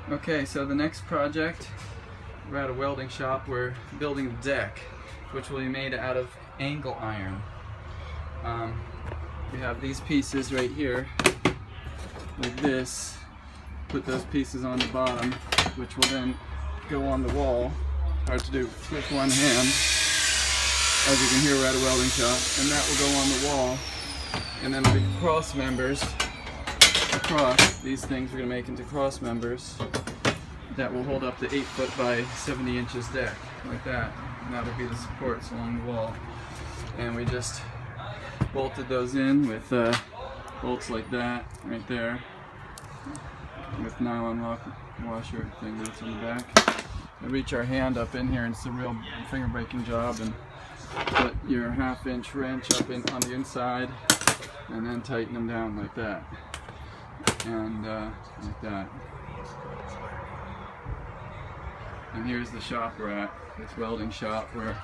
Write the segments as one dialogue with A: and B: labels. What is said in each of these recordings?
A: Okay, so the next project, we're at a welding shop. We're building a deck, which will be made out of angle iron. We have these pieces right here, like this. Put those pieces on the bottom, which will then go on the wall. Hard to do with one hand. As you can hear, we're at a welding shop, and that will go on the wall. And then there'll be cross members across. These things we're going to make into cross members that will hold up the 8-foot by 70 inches deck, like that. And that'll be the supports along the wall. And we just bolted those in with bolts like that, right there, with nylon washer thing that's on the back. And reach our hand up in here, and it's a real finger breaking job, and put your 1/2-inch wrench up on the inside, and then tighten them down like that, and like that. And here's the shop we're at, this welding shop where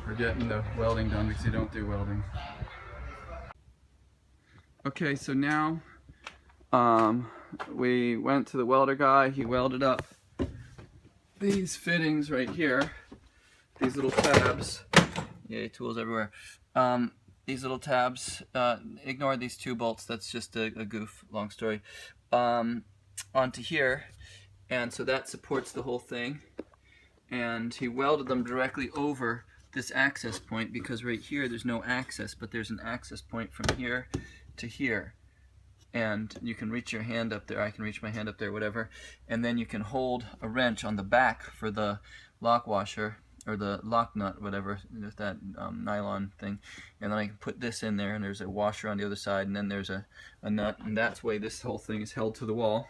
A: we're getting the welding done because you don't do welding. Okay, so now we went to the welder guy. He welded up these fittings right here, these little tabs. Yay, tools everywhere. These little tabs, ignore these 2 bolts, that's just a goof, long story, onto here, and so that supports the whole thing. And he welded them directly over this access point, because right here there's no access, but there's an access point from here to here. And you can reach your hand up there, I can reach my hand up there, whatever, and then you can hold a wrench on the back for the lock washer, or the lock nut, whatever, with that nylon thing, and then I can put this in there, and there's a washer on the other side, and then there's a nut, and that's the way this whole thing is held to the wall.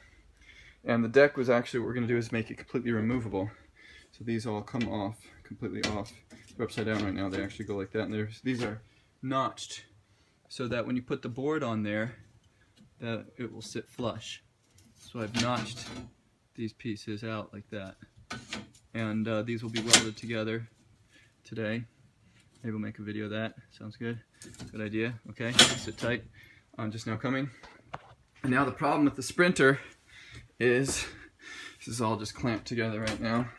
A: And the deck was actually, what we're going to do is make it completely removable. So these all come off, completely off. They're upside down right now, they actually go like that, and these are notched, so that when you put the board on there, that it will sit flush. So I've notched these pieces out like that. And these will be welded together today. Maybe we'll make a video of that. Sounds good? Good idea. Okay, sit tight. I'm just now coming. And now the problem with the Sprinter is, this is all just clamped together right now.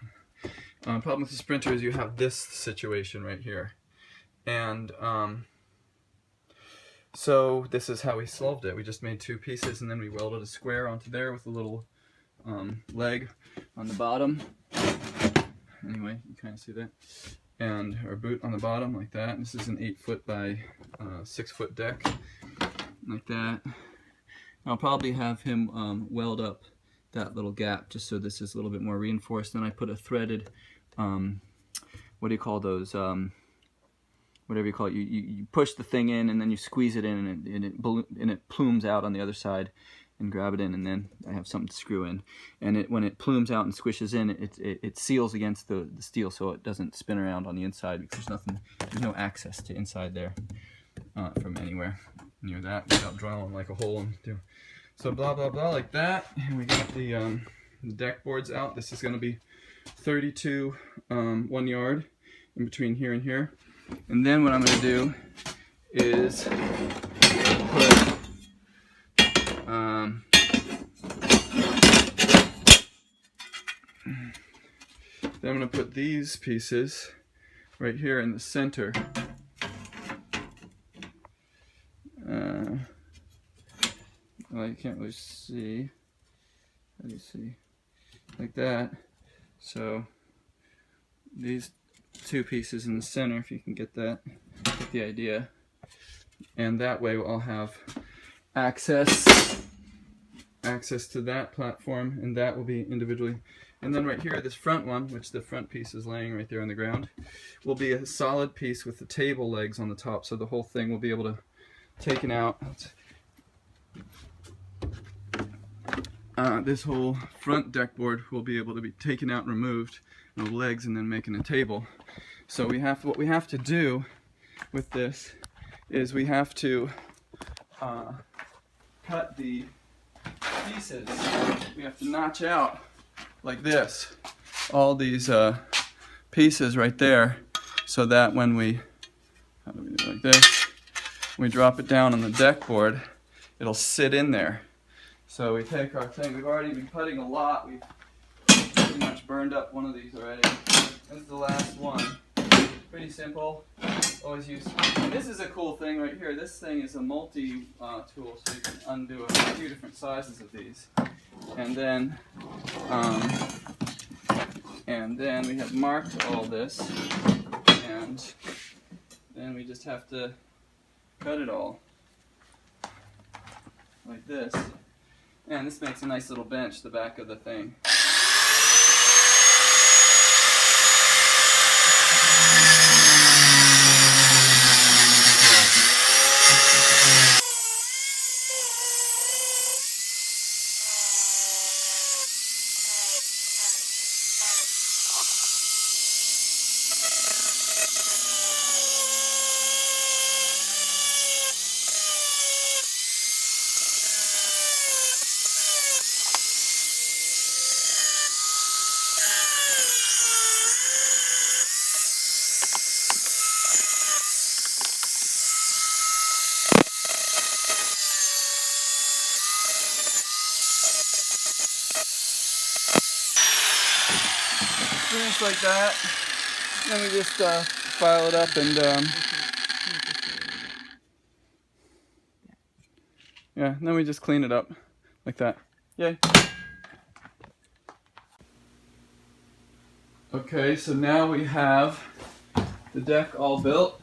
A: Problem with the Sprinter is you have this situation right here. And so this is how we solved it. We just made 2 pieces, and then we welded a square onto there with a little leg on the bottom. Anyway, you kind of see that. And our boot on the bottom like that. This is an 8-foot by 6-foot deck, like that. I'll probably have him weld up that little gap, just so this is a little bit more reinforced. Then I put a threaded, what do you call those? Whatever you call it, you push the thing in, and then you squeeze it in, and it plumes out on the other side, and grab it in, and then I have something to screw in. And when it plumes out and squishes in, it seals against the steel, so it doesn't spin around on the inside, because there's no access to inside there from anywhere near that without drilling like a hole and do. So blah blah blah like that, and we got the deck boards out. This is going to be 32 1 yard in between here and here. And then what I'm going to do is put then I'm going to put these pieces right here in the center. Well, you can't really see. How do you see? Like that. So these 2 pieces in the center, if you can get that, get the idea. And that way I'll have access to that platform, and that will be individually. And then right here, this front one, which the front piece is laying right there on the ground, will be a solid piece with the table legs on the top, so the whole thing will be able to taken out. This whole front deck board will be able to be taken out and removed, and the legs, and then making a table. So what we have to do with this is we have to cut the pieces. We have to notch out like this all these pieces right there, so that when we, how do we do it, like this, we drop it down on the deck board, it'll sit in there. So we take our thing, we've already been cutting a lot, we've pretty much burned up one of these already. This is the last one. Pretty simple. Always use. And this is a cool thing right here. This thing is a multi tool, so you can undo a few different sizes of these. And then we have marked all this, and then we just have to cut it all like this. And this makes a nice little bench, the back of the thing. Finish like that. Then we just file it up and yeah, then we just clean it up like that. Yay. Okay, so now we have the deck all built,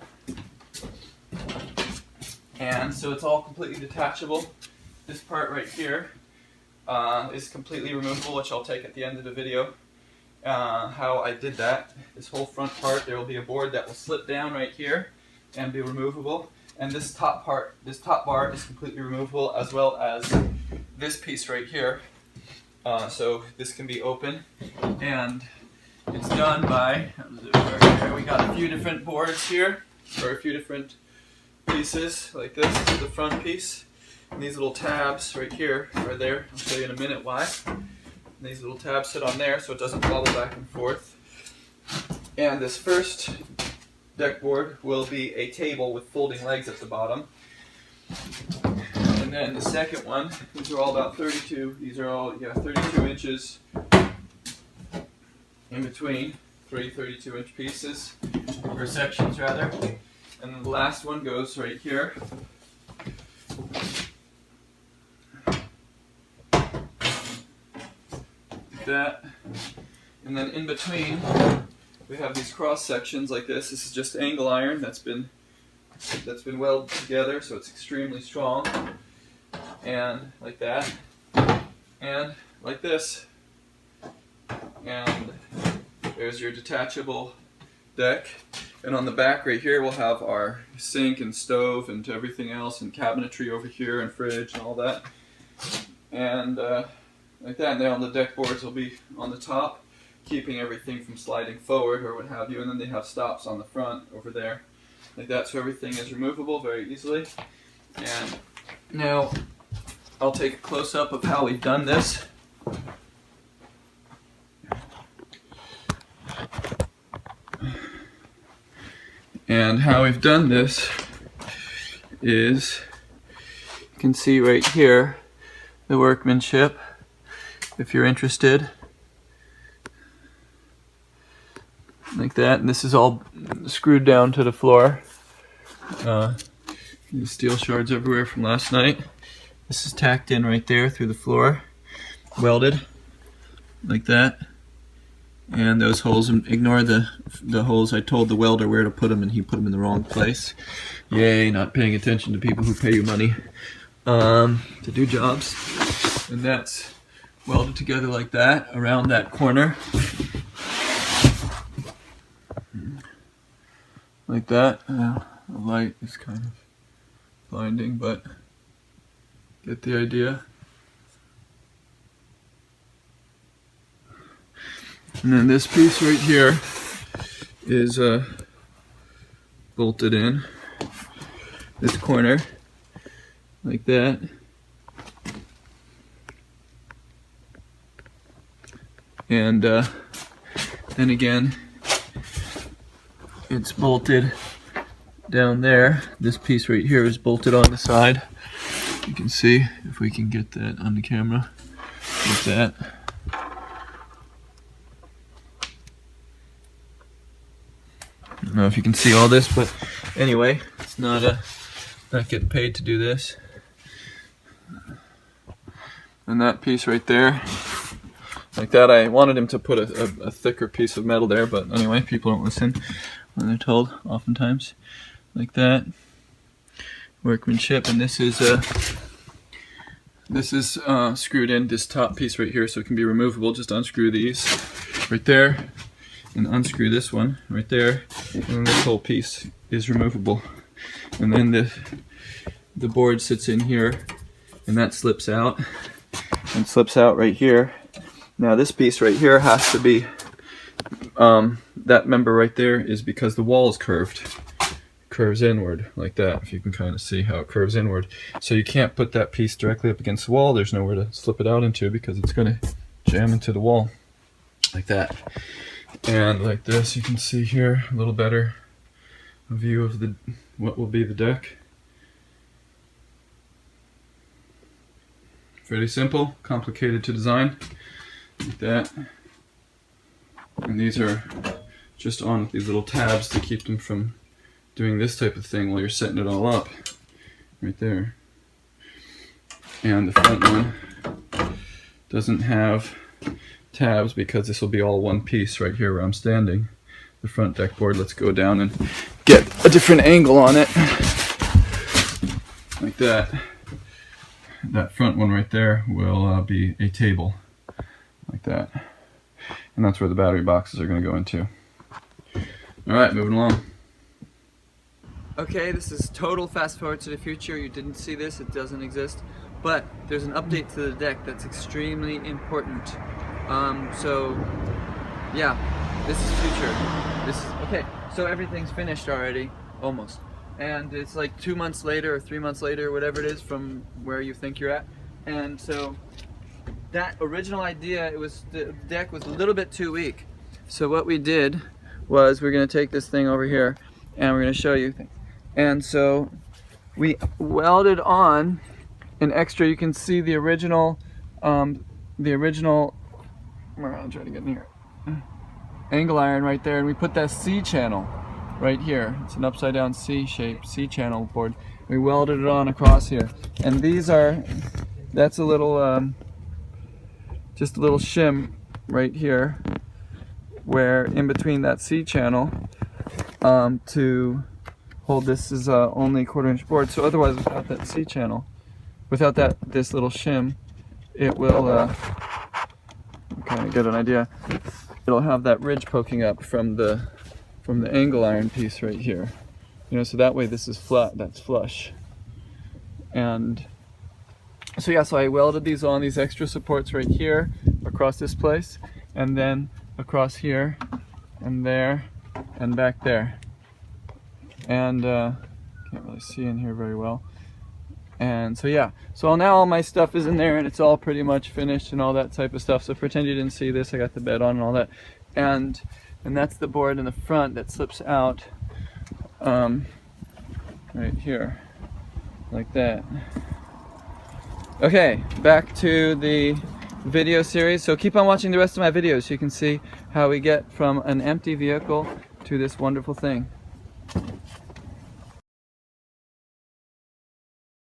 A: and so it's all completely detachable. This part right here is completely removable, which I'll take at the end of the video. How I did that. This whole front part, there will be a board that will slip down right here and be removable. And this top part, this top bar is completely removable, as well as this piece right here. So this can be open, and it's done by, we got a few different boards here, or a few different pieces, like this. This is the front piece. And these little tabs right here are there. I'll show you in a minute why. And these little tabs sit on there so it doesn't wobble back and forth. And this first deck board will be a table with folding legs at the bottom. And then the second one, these are all about 32. These are all 32 inches in between, three 32-inch pieces, or sections rather. And then the last one goes right here. That, and then in between we have these cross sections like this. This is just angle iron that's been welded together, so it's extremely strong, and like that, and like this, and there's your detachable deck. And on the back right here we'll have our sink and stove and everything else, and cabinetry over here, and fridge and all that, and like that. And then on the deck boards will be on the top, keeping everything from sliding forward or what have you. And then they have stops on the front over there, like that. So everything is removable very easily. And now I'll take a close-up of how we've done this. And how we've done this is, you can see right here the workmanship, if you're interested, like that. And this is all screwed down to the floor. The steel shards everywhere from last night. This is tacked in right there through the floor, welded like that. And those holes, ignore the holes. I told the welder where to put them and he put them in the wrong place. Yay, not paying attention to people who pay you money to do jobs. And that's welded together like that around that corner, like that. The light is kind of blinding, but get the idea. And then this piece right here is bolted in this corner like that. And then again, it's bolted down there. This piece right here is bolted on the side. You can see, if we can get that on the camera, like that. don't know if you can see all this, but anyway, it's not getting paid to do this. And that piece right there, like that, I wanted him to put a thicker piece of metal there, but anyway, people don't listen when they're told, oftentimes. Like that. Workmanship, and this is screwed in, this top piece right here, so it can be removable. Just unscrew these right there, and unscrew this one right there, and then this whole piece is removable. And then the board sits in here, and that slips out, and slips out right here. Now this piece right here has to be, that member right there is because the wall is curves inward like that, if you can kind of see how it curves inward. So you can't put that piece directly up against the wall. There's nowhere to slip it out into because it's going to jam into the wall like that. And like this, you can see here a little better view of what will be the deck. Very simple, complicated to design like that. And these are just on with these little tabs to keep them from doing this type of thing while you're setting it all up right there. And the front one doesn't have tabs because this will be all one piece right here where I'm standing. The front deck board, let's go down and get a different angle on it like that. That front one right there will be a table like that, and that's where the battery boxes are going to go into. Alright, moving along. Okay, this is total fast forward to the future. You didn't see this, it doesn't exist. But there's an update to the deck that's extremely important. So, yeah, this is future. Okay, so everything's finished already, almost. And it's like 2 months later or 3 months later, whatever it is from where you think you're at. And so, that original idea, the deck was a little bit too weak. So what we did was we're going to take this thing over here and we're going to show you things. And so we welded on an extra, you can see the original, I'll try to get near it, angle iron right there, and we put that C channel right here. It's an upside down C shape, C channel board. We welded it on across here. And these are, that's a little, just a little shim right here, where in between that C channel, to hold this is only 1/4 inch board. So otherwise, without that C channel, without this little shim, it will kind of get an idea. It'll have that ridge poking up from the angle iron piece right here. You know, so that way this is flat, that's flush. And so yeah, so I welded these on, these extra supports right here across this place, and then across here and there and back there. And can't really see in here very well. And so yeah, so now all my stuff is in there and it's all pretty much finished and all that type of stuff. So pretend you didn't see this. I got the bed on and all that. And that's the board in the front that slips out right here like that. Okay, back to the video series. So keep on watching the rest of my videos so you can see how we get from an empty vehicle to this wonderful thing.